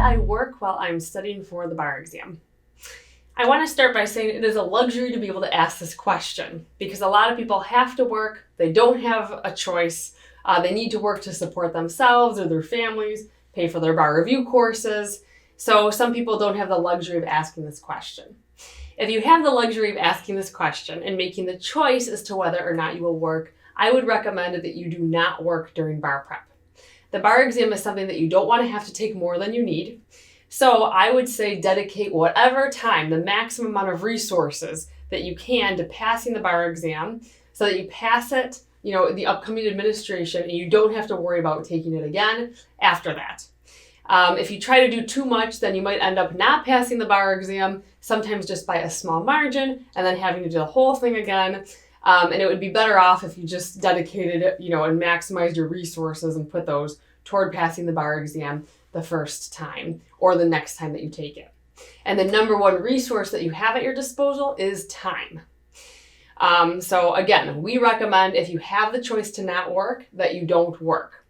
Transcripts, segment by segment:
I work while I'm studying for the bar exam? I want to start by saying it is a luxury to be able to ask this question because a lot of people have to work. They don't have a choice. They need to work to support themselves or their families, pay for their bar review courses. So some people don't have the luxury of asking this question. If you have the luxury of asking this question and making the choice as to whether or not you will work, I would recommend that you do not work during bar prep. The bar exam is something that you don't want to have to take more than you need. So I would say dedicate whatever time, the maximum amount of resources that you can to passing the bar exam so that you pass it, the upcoming administration, and you don't have to worry about taking it again after that. If you try to do too much, then you might end up not passing the bar exam, sometimes just by a small margin, and then having to do the whole thing again. And it would be better off if you just dedicated it, and maximized your resources and put those toward passing the bar exam the first time or the next time that you take it. And the number one resource that you have at your disposal is time. So again, we recommend if you have the choice to not work, that you don't work.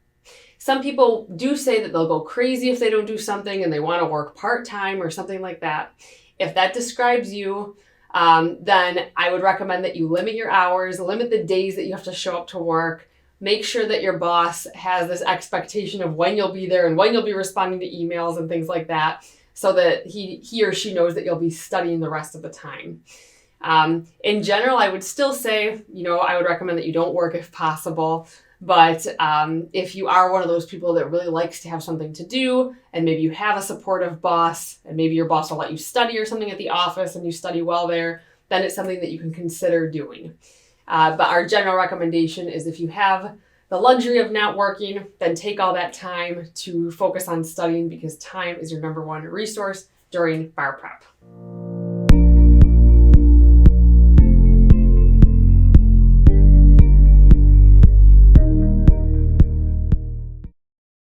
Some people do say that they'll go crazy if they don't do something and they want to work part-time or something like that. If that describes you, then I would recommend that you limit your hours, limit the days that you have to show up to work. Make sure that your boss has this expectation of when you'll be there and when you'll be responding to emails and things like that, so that he or she knows that you'll be studying the rest of the time. In general, I would still say, I would recommend that you don't work if possible. But if you are one of those people that really likes to have something to do, and maybe you have a supportive boss, and maybe your boss will let you study or something at the office and you study well there, then it's something that you can consider doing. But our general recommendation is if you have the luxury of not working, then take all that time to focus on studying because time is your number one resource during bar prep.